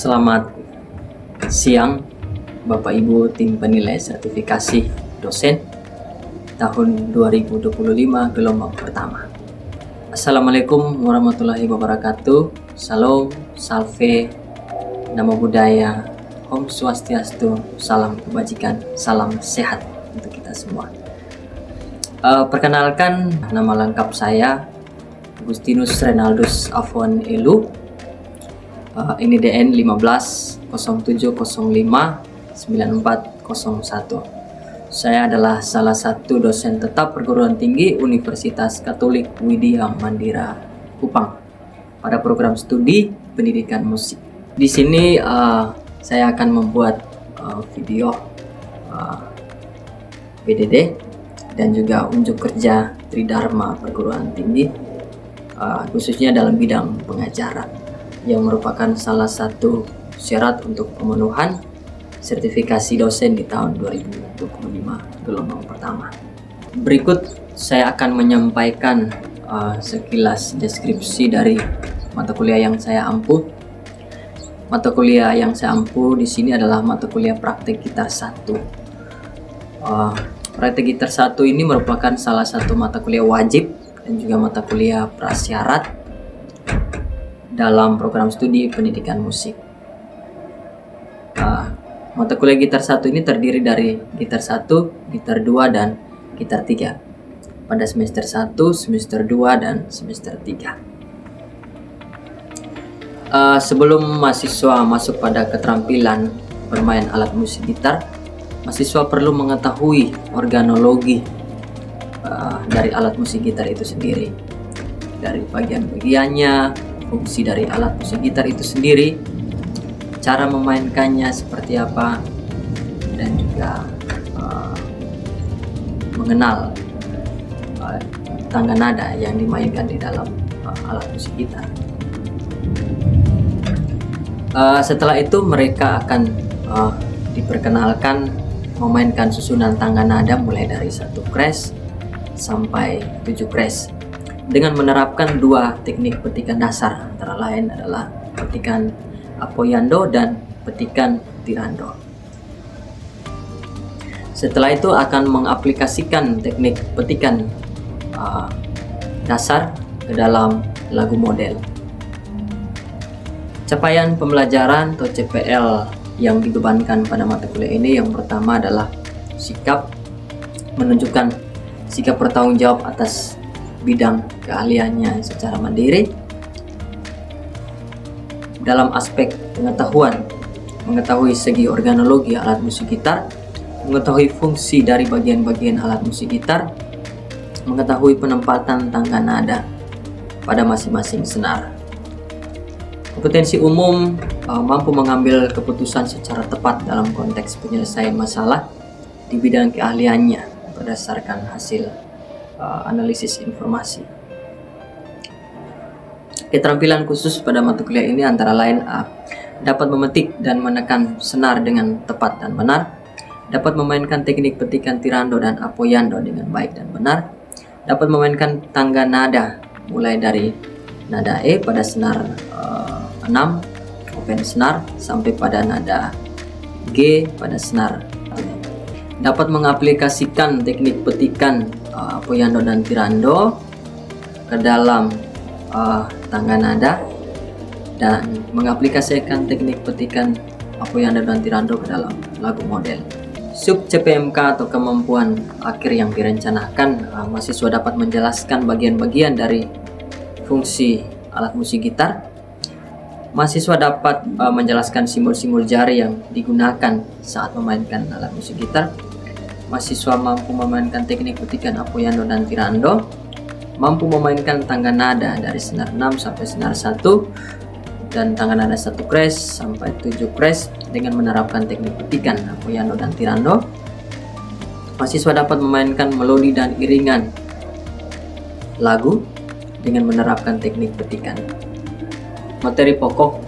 Selamat siang Bapak Ibu tim penilai sertifikasi dosen tahun 2025 gelombang pertama. Assalamualaikum warahmatullahi wabarakatuh. Salam, salve, namo buddhaya, om swastiastu, salam kebajikan, salam sehat untuk kita semua. Perkenalkan, nama lengkap saya Agustinus Renaldus Afwan Elu. Ini DN 1507059401. Saya adalah salah satu dosen tetap perguruan tinggi Universitas Katolik Widya Mandira Kupang pada program studi pendidikan musik. Di sini saya akan membuat video PDD dan juga unjuk kerja Tridharma perguruan tinggi, khususnya dalam bidang pengajaran, yang merupakan salah satu syarat untuk pemenuhan sertifikasi dosen di tahun 2025 gelombang pertama. Berikut saya akan menyampaikan sekilas deskripsi dari mata kuliah yang saya ampuh. Mata kuliah yang saya ampuh di sini adalah mata kuliah praktek gitar 1. Praktek gitar 1 ini merupakan salah satu mata kuliah wajib dan juga mata kuliah prasyarat dalam program studi pendidikan musik. Mata kuliah gitar 1 ini terdiri dari gitar 1, gitar 2, dan gitar 3 pada semester 1, semester 2, dan semester 3. Sebelum mahasiswa masuk pada keterampilan bermain alat musik gitar, mahasiswa perlu mengetahui organologi dari alat musik gitar itu sendiri, dari bagian-bagiannya, fungsi dari alat musik gitar itu sendiri, cara memainkannya seperti apa, dan juga mengenal tangga nada yang dimainkan di dalam alat musik gitar. Setelah itu mereka akan diperkenalkan memainkan susunan tangga nada mulai dari 1 kres sampai 7 kres dengan menerapkan 2 teknik petikan dasar, antara lain adalah petikan apoyando dan petikan tirando. Setelah itu akan mengaplikasikan teknik petikan dasar ke dalam lagu model. Capaian pembelajaran atau CPL yang dibebankan pada mata kuliah ini, yang pertama adalah menunjukkan sikap bertanggung jawab atas bidang keahliannya secara mandiri dalam aspek pengetahuan, mengetahui segi organologi alat musik gitar, mengetahui fungsi dari bagian-bagian alat musik gitar, mengetahui penempatan tangga nada pada masing-masing senar. Kompetensi umum, mampu mengambil keputusan secara tepat dalam konteks penyelesaian masalah di bidang keahliannya berdasarkan hasil analisis informasi. Keterampilan khusus pada mata kuliah ini antara lain dapat memetik dan menekan senar dengan tepat dan benar, dapat memainkan teknik petikan tirando dan apoyando dengan baik dan benar, dapat memainkan tangga nada mulai dari nada E pada senar 6 open senar sampai pada nada G pada senar 1. Dapat mengaplikasikan teknik petikan apoyando dan tirando ke dalam tangga nada dan mengaplikasikan teknik petikan apoyando dan tirando ke dalam lagu model. Sub CPMK atau kemampuan akhir yang direncanakan, mahasiswa dapat menjelaskan bagian-bagian dari fungsi alat musik gitar. Mahasiswa dapat menjelaskan simbol-simbol jari yang digunakan saat memainkan alat musik gitar. Mahasiswa mampu memainkan teknik petikan apoyando dan tirando, mampu memainkan tangga nada dari senar 6 sampai senar 1 dan tangga nada 1 kres sampai 7 kres dengan menerapkan teknik petikan apoyando dan tirando. Mahasiswa dapat memainkan melodi dan iringan lagu dengan menerapkan teknik petikan. Materi pokok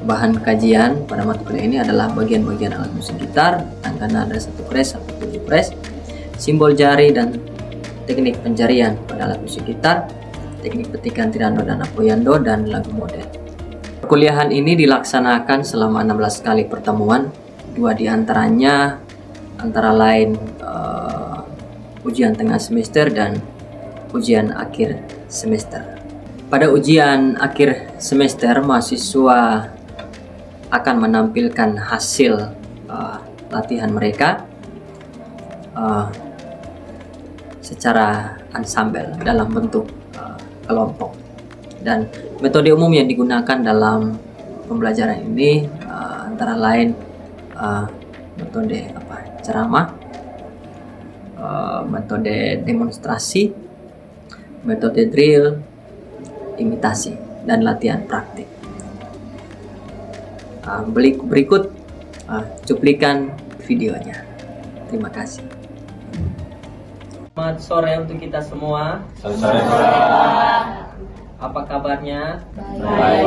bahan kajian pada mata kuliah ini adalah bagian-bagian alat musik gitar, tangga nada 1 kres sampai 7 kres, simbol jari dan teknik penjarian pada alat musik gitar, teknik petikan tirando dan apoyando, dan lagu model. Perkuliahan ini dilaksanakan selama 16 kali pertemuan, 2 diantaranya antara lain ujian tengah semester dan ujian akhir semester. Pada ujian akhir semester, mahasiswa akan menampilkan hasil latihan mereka secara ensemble dalam bentuk kelompok. Dan metode umum yang digunakan dalam pembelajaran ini antara lain metode ceramah, metode demonstrasi, metode drill, imitasi, dan latihan praktik. Berikut cuplikan videonya. Terima kasih. Selamat sore untuk kita semua. Selamat sore, Pak. Apa kabarnya? Baik.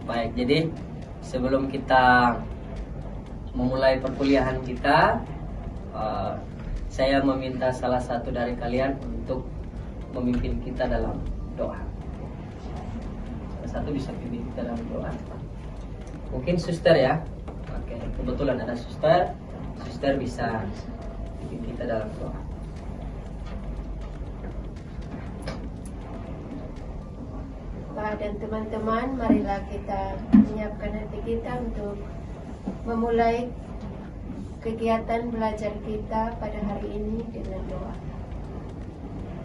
Baik, jadi sebelum kita memulai perkuliahan kita, saya meminta salah satu dari kalian untuk memimpin kita dalam doa. Salah satu bisa pimpin kita dalam doa. Mungkin suster ya. Oke, kebetulan ada suster. Suster bisa pimpin kita dalam doa. Pak dan teman-teman, marilah kita menyiapkan hati kita untuk memulai kegiatan belajar kita pada hari ini dengan doa.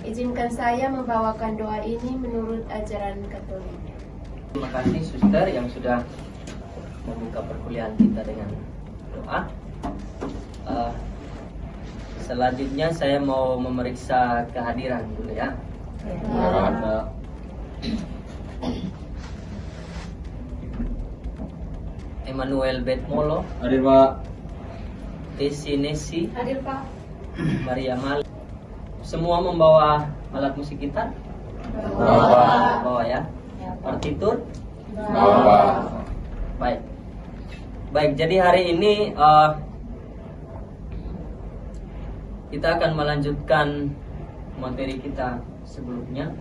Izinkan saya membawakan doa ini menurut ajaran Katolik. Terima kasih suster yang sudah membuka perkuliahan kita dengan doa. Selanjutnya saya mau memeriksa kehadiran dulu ya. Emmanuel Betmolo, Hadir, Pak. Desi Nesi, Hadir Pak. Maria Mal. Semua membawa alat musik gitar? Bawa. Bawa ya. Partitur? Bawa. Baik. Baik, jadi hari ini kita akan melanjutkan materi kita sebelumnya.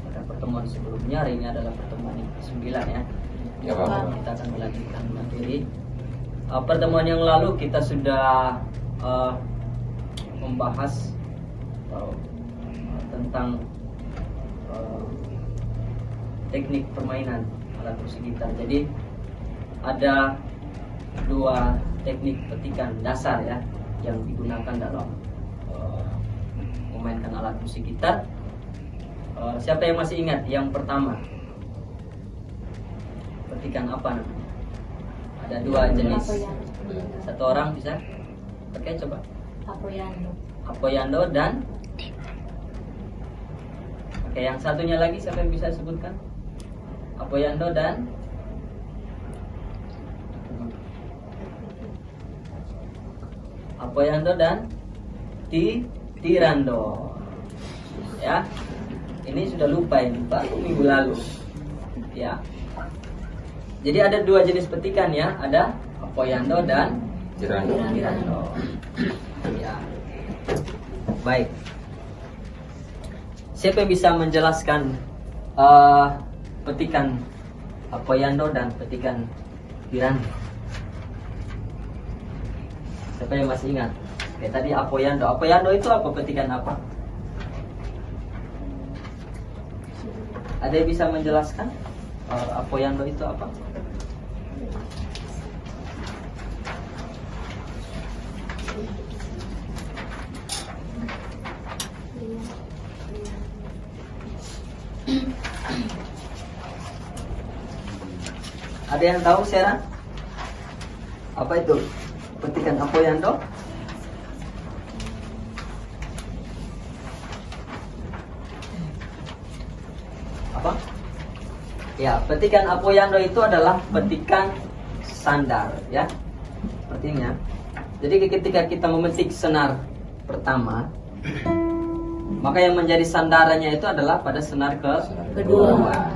Pada pertemuan sebelumnya, hari ini adalah pertemuan yang ke-9 ya. Ya, Pak. Kita akan melanjutkan materi. Pertemuan yang lalu kita sudah membahas tentang teknik permainan alat musik gitar. Jadi ada 2 teknik petikan dasar ya yang digunakan dalam memainkan alat musik gitar. Siapa yang masih ingat yang pertama? Petikan apa namanya? Ada 2 jenis. Satu orang bisa? Oke, coba. Apoyando dan oke, yang satunya lagi siapa yang bisa sebutkan? Apoyando dan tirando. Ya. Ini sudah lupa ini Pak, minggu lalu. Ya. Jadi ada 2 jenis petikan ya, ada apoyando dan tirando. Ya. Baik. Siapa yang bisa menjelaskan petikan apoyando dan petikan tirando? Siapa yang masih ingat? Oke, tadi apoyando. Apoyando itu apa? Petikan apa? Ada yang bisa menjelaskan? Apoyando itu apa? Ada yang tahu, Sarah? Apa itu petikan apoyando? Apa? Ya, petikan apoyando itu adalah petikan sandar, ya. Artinya, jadi ketika kita memetik senar pertama, maka yang menjadi sandarannya itu adalah pada senar kedua.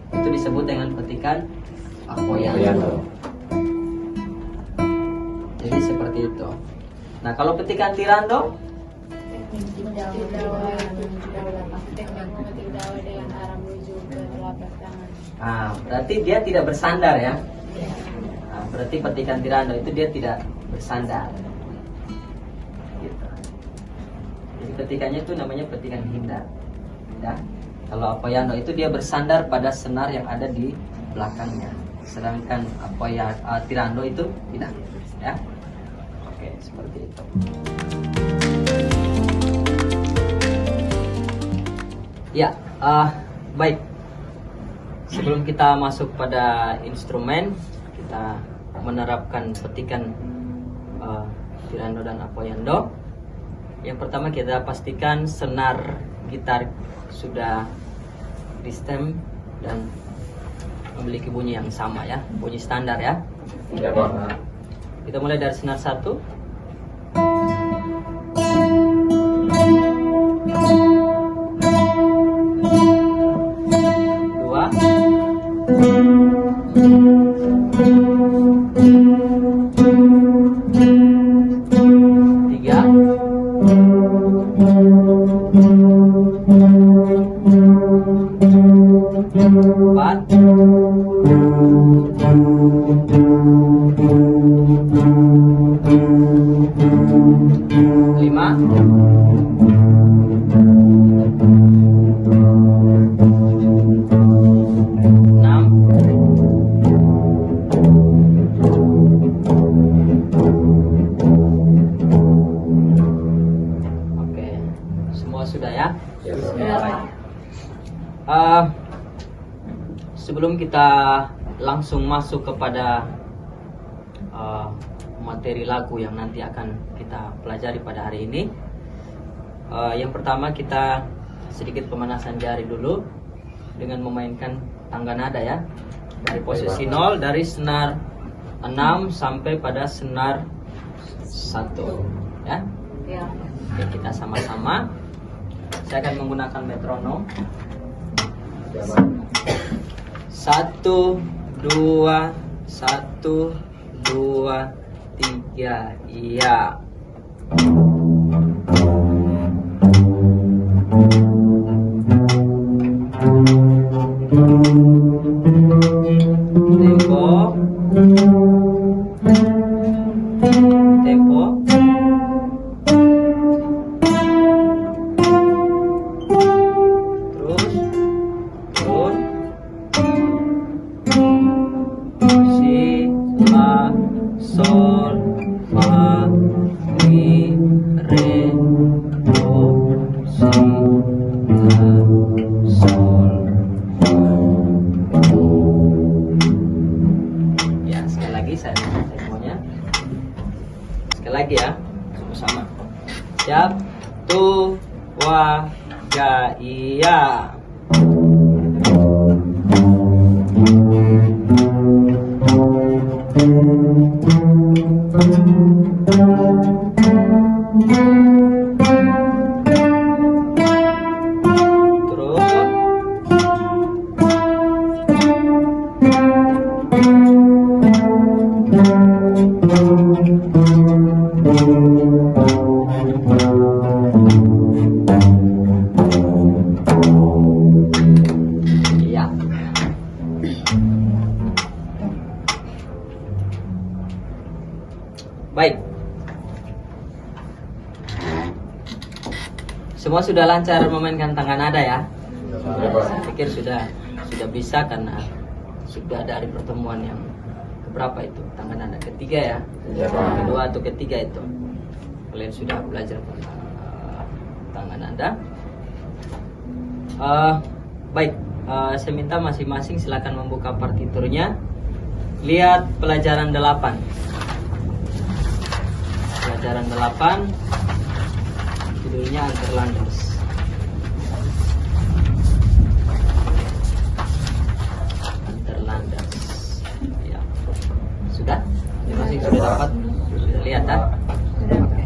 Itu disebut dengan petikan apoyando. Jadi seperti itu. Nah, kalau petikan tirando, dengan arah menuju ke telapak tangan. Nah, berarti dia tidak bersandar ya. Nah, berarti petikan tirando itu dia tidak bersandar. Gitu. Jadi petikannya itu namanya petikan hindar. Ya. Kalau apoyando itu dia bersandar pada senar yang ada di belakangnya. Sedangkan tirando itu tidak. Ya. Oke, seperti itu. Ya, baik. Sebelum kita masuk pada instrumen, kita menerapkan petikan tirando dan apoyando. Yang pertama kita pastikan senar gitar sudah di stem dan memiliki bunyi yang sama ya, bunyi standar ya. Ya, Pak. Kita mulai dari senar 1. Sebelum kita langsung masuk kepada materi lagu yang nanti akan kita pelajari pada hari ini, yang pertama kita sedikit pemanasan jari dulu dengan memainkan tangga nada ya, dari posisi 0, dari senar 6 sampai pada senar 1 ya. Oke, kita sama-sama. Saya akan menggunakan metronom. 1, 2, 1, 2, 3, iya. Tempo. Tempo. Sol, fa, mi, re, do, si, la, sol, fa, do. Ya, sekali lagi saya temponya. Sekali lagi ya, sama-sama. Siap, tu, wa, ga, iya. Baik. Semua sudah lancar memainkan tangga nada ya? Saya pikir sudah bisa karena sudah dari pertemuan yang keberapa itu? Tangga nada ketiga ya? Kedua atau ketiga itu. Kalian sudah belajar tentang tangga nada. Baik, saya minta masing-masing silakan membuka partiturnya. Lihat pelajaran 8. Pelajaran 8 judulnya Anderlanders. Anderlanders. Ya. Sudah? Masih sudah dapat? Sudah lihat kan? Oke.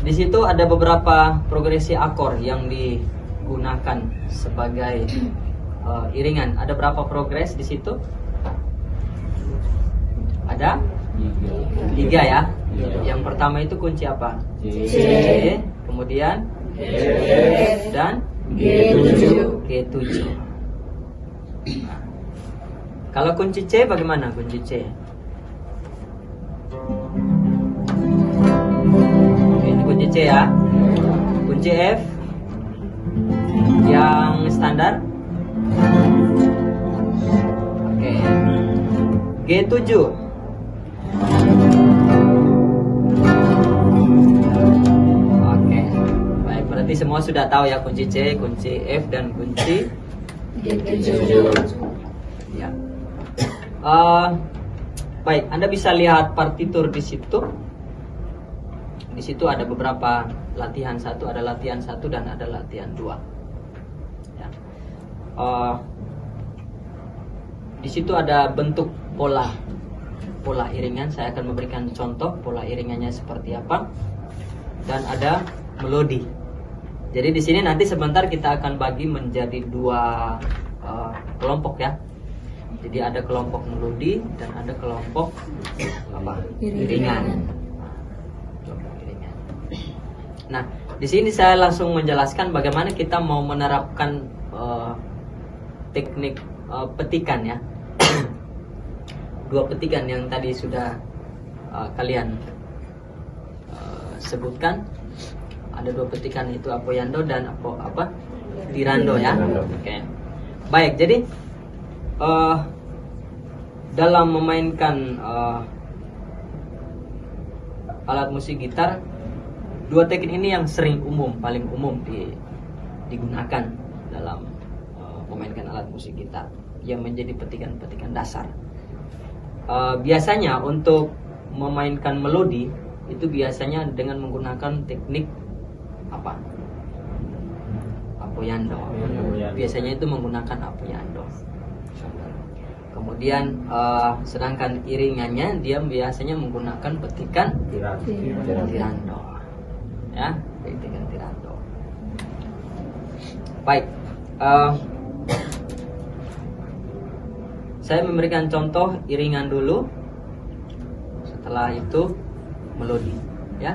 Di situ ada beberapa progresi akor yang digunakan sebagai iringan. Ada berapa progres di situ? Ada 3 ya. Yang pertama itu kunci apa? C. Kemudian F dan B. G7. G7. Kalau kunci C bagaimana kunci C? Oke, ini kunci C ya. Kunci F yang standar. Oke. G7. Oke. Baik, berarti semua sudah tahu ya kunci C, kunci F dan kunci G7. ya. Baik, Anda bisa lihat partitur di situ. Di situ ada beberapa latihan satu, ada latihan 1 dan ada latihan 2. Ya. Di situ ada bentuk pola iringan. Saya akan memberikan contoh pola iringannya seperti apa, dan ada melodi. Jadi di sini nanti sebentar kita akan bagi menjadi 2 kelompok ya. Jadi ada kelompok melodi dan ada kelompok iringan. Kelompok iringan. Nah, di sini saya langsung menjelaskan bagaimana kita mau menerapkan teknik petikan ya. 2 petikan yang tadi sudah kalian sebutkan. Ada 2 petikan, itu apoyando dan tirando ya. Oke. Baik, jadi dalam memainkan alat musik gitar, 2 teknik ini yang paling umum digunakan dalam memainkan alat musik gitar, yang menjadi petikan-petikan dasar. Biasanya untuk memainkan melodi itu biasanya dengan menggunakan teknik apoyando. Biasanya itu menggunakan apoyando. Kemudian sedangkan iringannya dia biasanya menggunakan petikan tirando. Ya, petikan tirando. Baik. Saya memberikan contoh iringan dulu. Setelah itu melodi, ya.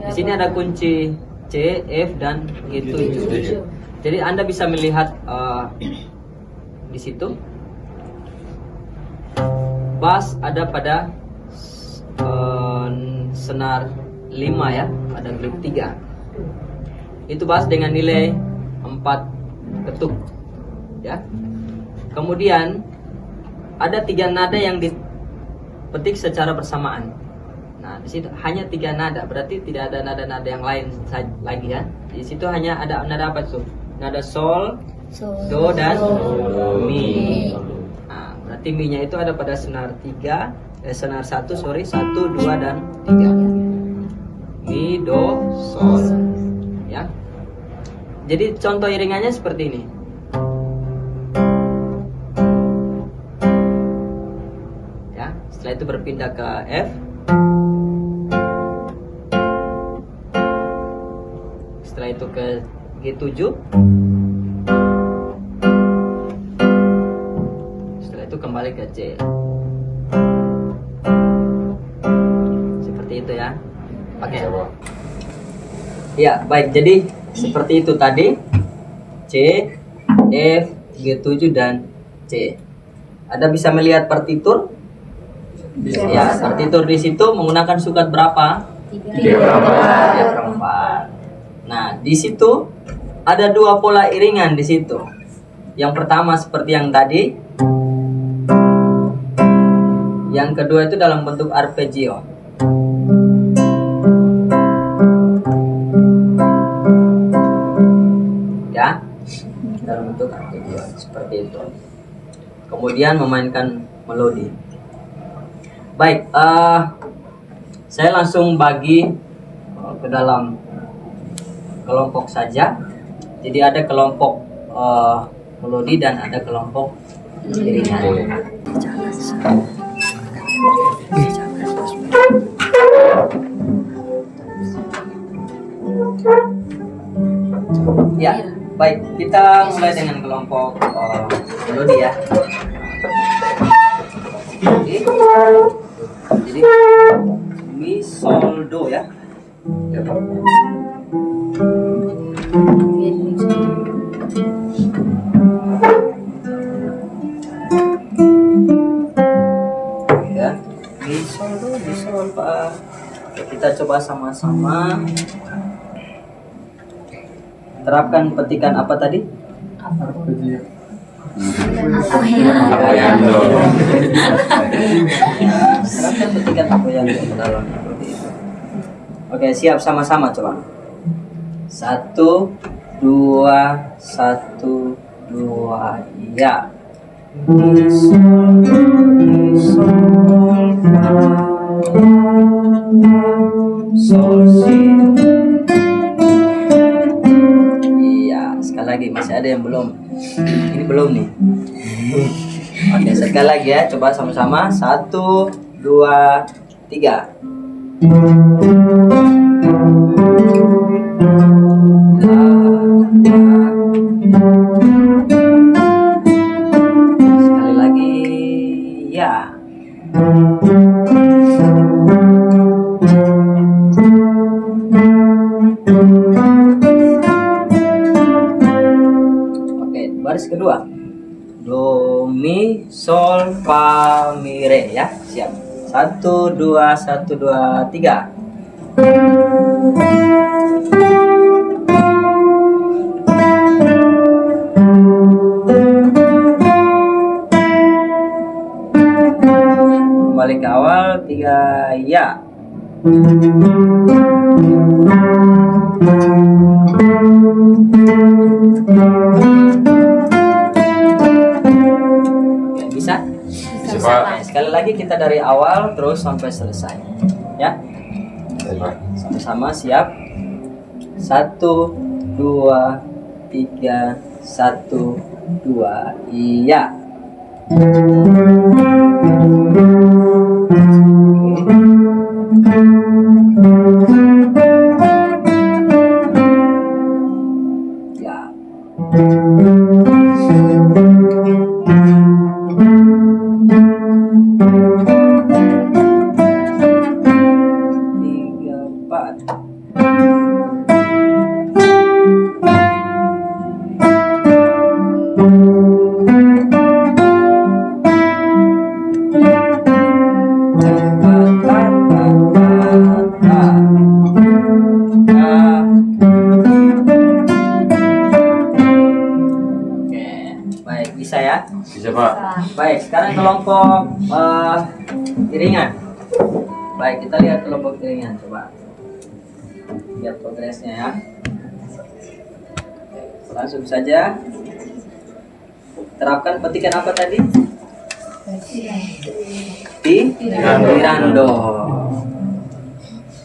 Di sini ada kunci C, F dan G7. Jadi Anda bisa melihat di situ bass ada pada senar 5 ya, pada grip 3. Itu bass dengan nilai 4 ketuk ya. Kemudian ada 3 nada yang dipetik secara bersamaan. Nah, di situ hanya 3 nada, berarti tidak ada nada-nada yang lain lagi ya. Di situ hanya ada nada apa tuh? Nada sol, do dan mi. Nah, berarti mi-nya itu ada pada senar 1, 2 dan 3. Mi, do, sol. Ya. Jadi contoh iringannya seperti ini. Ya, setelah itu berpindah ke F. Setelah itu ke G7. Setelah itu kembali ke C. Seperti itu ya. Oke. Ya, baik. Jadi seperti itu tadi. C, F, G7 dan C. Anda bisa melihat partitur? Ya, partitur di situ menggunakan sukat berapa? 3/4. Nah, di situ ada 2 pola iringan di situ. Yang pertama seperti yang tadi. Yang kedua itu dalam bentuk arpeggio. Ya, dalam bentuk arpeggio seperti itu. Kemudian memainkan melodi. Baik, saya langsung bagi ke dalam kelompok saja. Jadi ada kelompok melodi dan ada kelompok iringan. Ya, baik, kita mulai dengan kelompok melodi ya. Jadi mi, sol, do ya. Ya, Pak. Ya, bisa dulu, bisa Pak. Oke, kita coba sama-sama. Terapkan petikan apa tadi? Apoyando. Terapkan petikan apoyando ke dalam seperti itu. Oke, siap sama-sama coba. 1, 2, 1, 2, ya. Sol, si. Iya, sekali lagi masih ada yang belum. Ini belum nih. Oke, sekali lagi ya, coba sama-sama. 1, 2, 3. Sekali lagi, ya. Oke, baris kedua. Do, mi, sol, fa, mi, re ya. Siap. 1, 2, 1, 2, 3. Kembali ke awal, 3, ya. Oke, bisa? Bisa, Pak. Nah, sekali lagi kita dari awal terus sampai selesai. Ya, Bisa, Pak. sama-sama siap. 1, 2, 3, 1, 2, iya. Ya. Tiga, empat. Oke, baik, bisa ya. Bisa, Pak. Baik, sekarang kelompok iringan. Baik, kita lihat kelompok iringan, coba. Lihat progresnya ya. Langsung saja. Terapkan petikan apa tadi? Tirando.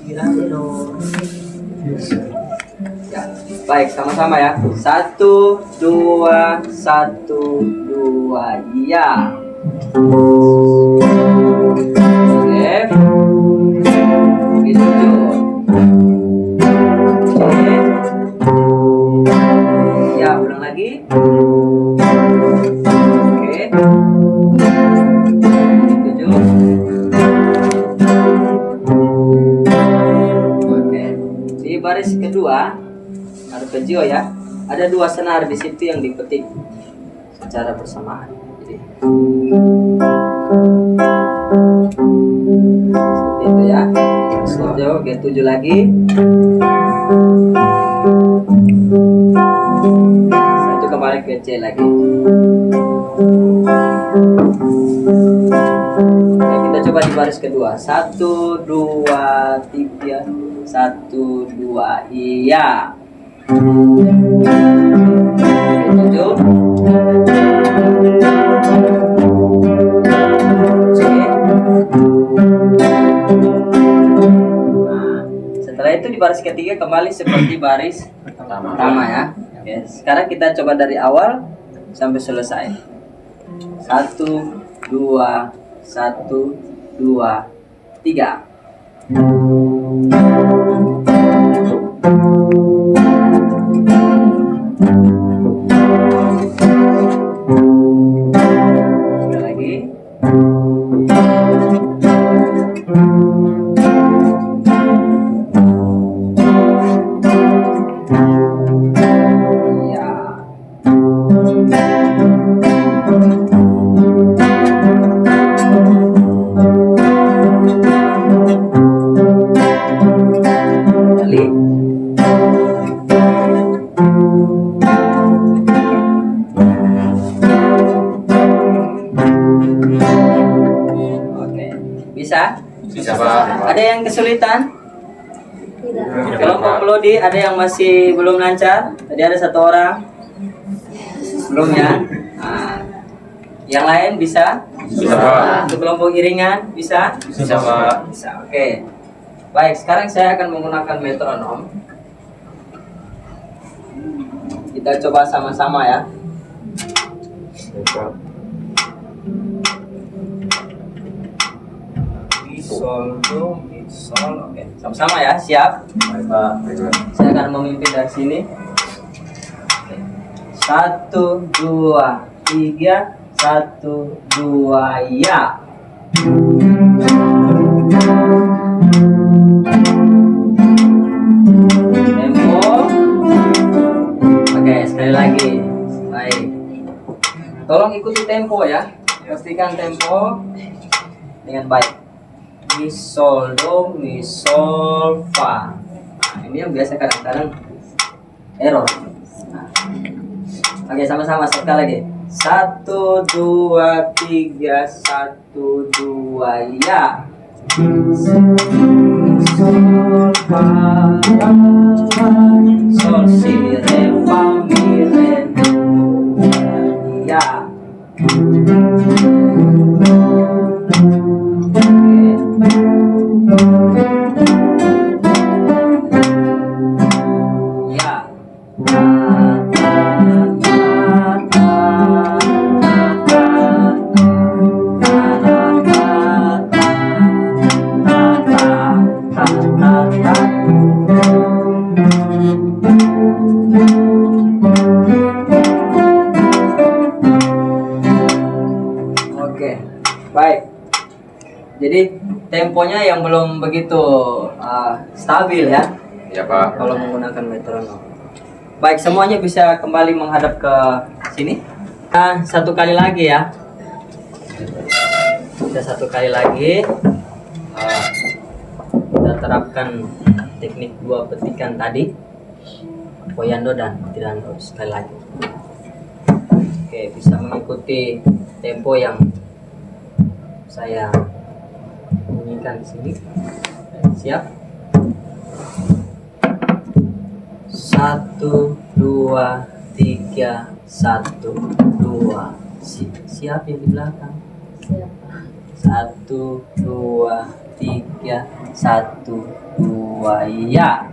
Tirando. Ya, baik, sama-sama ya. 1, 2, 1, 2, ya. Oke. Gitu. Oke. Ya, ulang lagi. Oke. 7. Oke. Di baris kedua arpeggio ya. Ada 2 senar di situ yang dipetik secara bersamaan. Jadi seperti itu ya. Arpeggio G7 lagi. Satu kembali ke C lagi. Oke, kita coba di baris kedua. 1, 2, 3, 1, 2, iya. 7. C. Nah, setelah itu di baris ketiga kembali seperti baris pertama ya. Oke, sekarang kita coba dari awal sampai selesai. 1, 2, 1, 2, 3. Sekali lagi. Bisa? Bisa Pak. Ada yang kesulitan? Tidak, Kelompok Pak. melodi ada yang masih belum lancar? Tadi ada 1 orang. Belum ya? Nah, yang lain bisa? Bisa Pak. Untuk kelompok iringan bisa? Bisa Pak. Bisa. Oke. Baik, sekarang saya akan menggunakan metronom. Kita coba sama-sama ya. Baik, Pak. Mi, sol, do, mi, sol. Oke, sama-sama ya. Siap? Baik Pak. Baik Pak. Saya akan memimpin dari sini. Oke. 1, 2, 3. 1, 2, ya. Tempo. Oke, sekali lagi. Baik. Tolong ikuti tempo ya. Pastikan tempo dengan baik. Mi, sol, do, mi, sol, fa. Nah, ini yang biasa kadang-kadang error. Nah. Oke, sama-sama sekali lagi. 1, 2, 3. 1, 2, ya. Sol, fa, la, sol, si, re, fa, mi, re, do, ya. Ya. Oke, baik. Jadi temponya yang belum begitu stabil ya. Iya Pak. Kalau menggunakan metronom. Baik, semuanya bisa kembali menghadap ke sini. Nah, 1 kali lagi ya. Kita 1 kali lagi. Kita terapkan teknik 2 petikan tadi. Apoyando dan tirando sekali lagi. Oke, bisa mengikuti tempo yang saya bunyikan di sini. Siap? 1, 2, 3. 1, 2. Siap yang di belakang. 1, 2, 3. 1, 2, ya.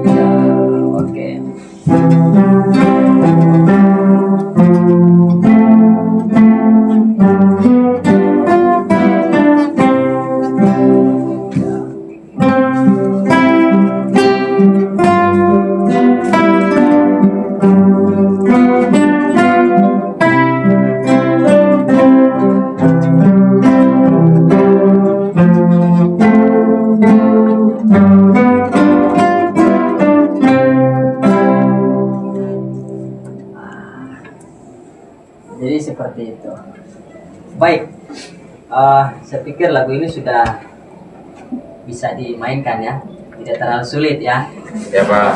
Ya, oke. Jadi seperti itu. Baik, saya pikir lagu ini sudah bisa dimainkan ya, tidak terlalu sulit ya. Iya Pak.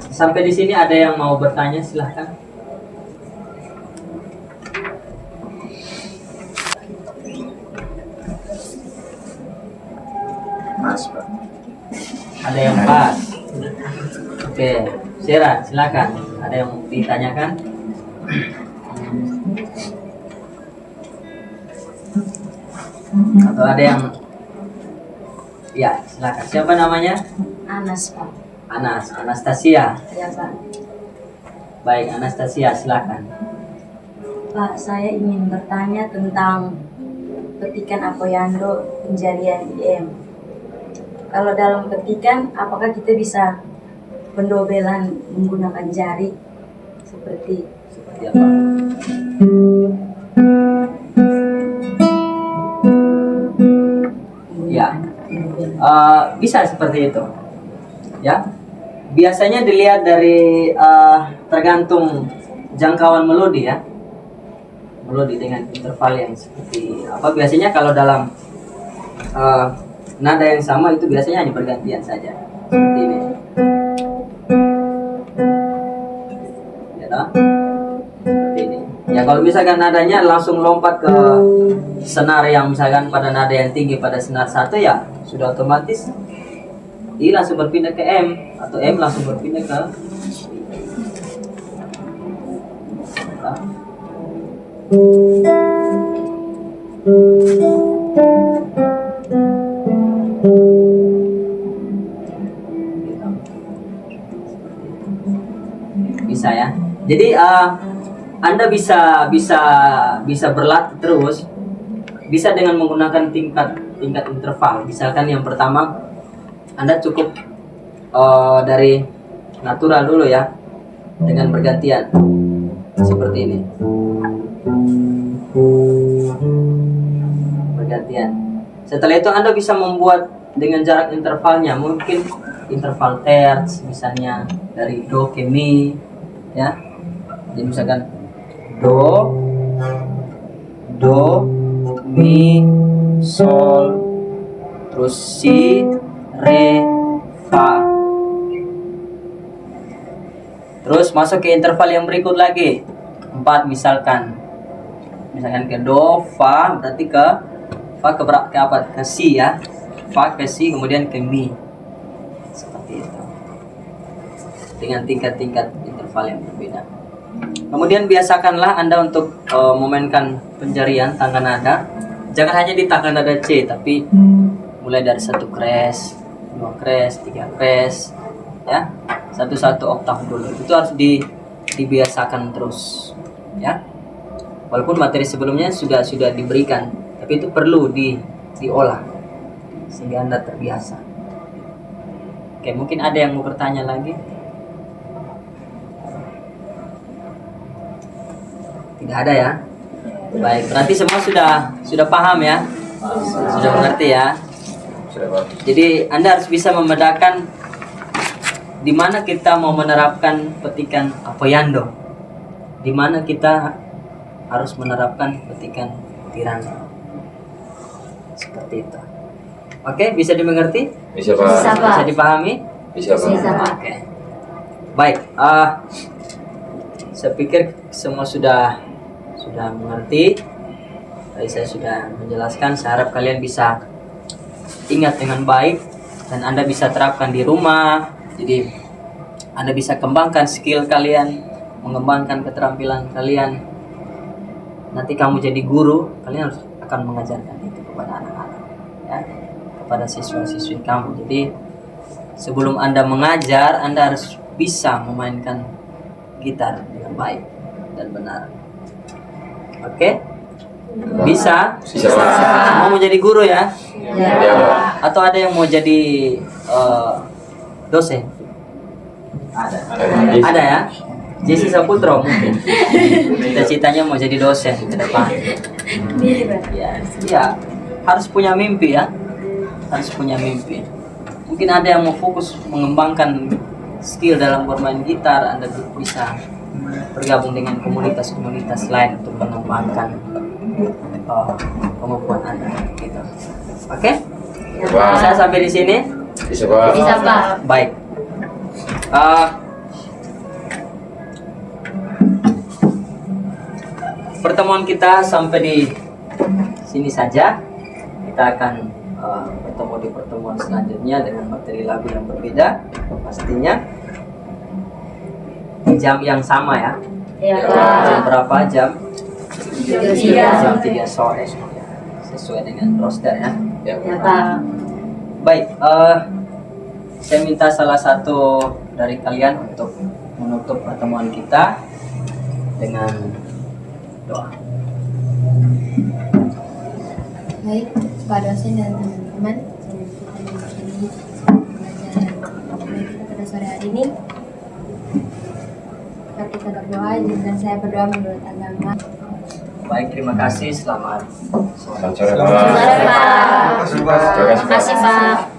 Sampai di sini ada yang mau bertanya, silahkan. Mas Pak. Ada yang pas. Oke, Sera, silakan. Ada yang mau ditanyakan? Atau ada yang? Ya, silakan. Siapa namanya? Anas, Pak. Anas, Anastasia. Ya, Pak. Baik, Anastasia, silakan. Pak, saya ingin bertanya tentang petikan apoyando penjarian IM. Kalau dalam petikan, apakah kita bisa pendobelan menggunakan jari seperti apa? Ya, bisa seperti itu. Ya, biasanya dilihat dari tergantung jangkauan melodi ya. Melodi dengan interval yang seperti apa? Biasanya kalau dalam nada yang sama itu biasanya hanya pergantian saja. Seperti ini. Ya toh? Seperti ini. Ya kalau misalkan nadanya langsung lompat ke senar yang misalkan pada nada yang tinggi pada senar 1, ya sudah otomatis I langsung berpindah ke M atau M langsung berpindah ke bisa ya. Jadi Anda bisa berlatih terus, bisa dengan menggunakan tingkat interval. Misalkan yang pertama Anda cukup dari natural dulu ya, dengan bergantian seperti ini, bergantian. Setelah itu Anda bisa membuat dengan jarak intervalnya, mungkin interval terts misalnya dari do ke mi ya. Jadi misalkan do, mi, sol, terus si, re, fa. Terus masuk ke interval yang berikut lagi 4 misalkan ke do, fa, berarti ke fa ke apa? Ke si ya. Fa ke si, kemudian ke mi. Seperti itu. Dengan tingkat-tingkat interval yang berbeda. Kemudian biasakanlah Anda untuk memainkan penjarian tangga nada. Jangan hanya di tangga nada C, tapi mulai dari 1 crash, 2 crash, 3 crash, ya, 1 oktav dulu. Itu harus dibiasakan terus, ya. Walaupun materi sebelumnya sudah diberikan, tapi itu perlu diolah sehingga Anda terbiasa. Oke, mungkin ada yang mau bertanya lagi? Tidak ada ya? Baik, berarti semua sudah paham ya? Sudah mengerti ya? Sudah, Pak. Jadi Anda harus bisa membedakan di mana kita mau menerapkan petikan apoyando, di mana kita harus menerapkan petikan tirando. Seperti itu. Oke, bisa dimengerti? Bisa, Pak. Bisa, Pak. Bisa dipahami? Bisa, Pak. Bisa, Pak. Oke. Baik, saya pikir semua sudah mengerti. Tadi saya sudah menjelaskan. Saya harap kalian bisa ingat dengan baik dan Anda bisa terapkan di rumah. Jadi Anda bisa kembangkan skill kalian, mengembangkan keterampilan kalian. Nanti kamu jadi guru, kalian harus akan mengajarkan itu kepada anak-anak, ya, kepada siswa-siswi kamu. Jadi sebelum Anda mengajar, Anda harus bisa memainkan gitar dengan baik dan benar. Oke? Bisa? Bisa, Pak. Semua mau jadi guru ya? Iya, Pak. Atau ada yang mau jadi dosen? Ada ya? Jesse Saputro mungkin. Cita-citanya mau jadi dosen ke depan. Ya, harus punya mimpi ya. Harus punya mimpi. Mungkin ada yang mau fokus mengembangkan skill dalam bermain gitar, Anda bisa bergabung dengan komunitas-komunitas lain untuk mengembangkan kemampuan Anda gitu. Oke? Pak. Bisa sampai di sini? Bisa, Pak. Bisa, Pak. Baik. Pertemuan kita sampai di sini saja. Kita akan bertemu di pertemuan selanjutnya dengan materi lagu yang berbeda, pastinya di jam yang sama ya. Iya, Ya, Pak. Jam berapa? Jam Jam 3 sore, sesuai dengan roster ya. Ya, Ya, Pak. Baik, saya minta salah satu dari kalian untuk menutup pertemuan kita dengan doa. Baik, Pak dosen dan teman-teman, kita mengakhiri pelajaran kita pada sore hari ini. Mari kita berdoa dan saya berdoa menurut agama. Baik, terima kasih. Selamat sore. Selamat sore, Pak. Sore, Pak. Terima kasih, Pak. Terima kasih, Pak.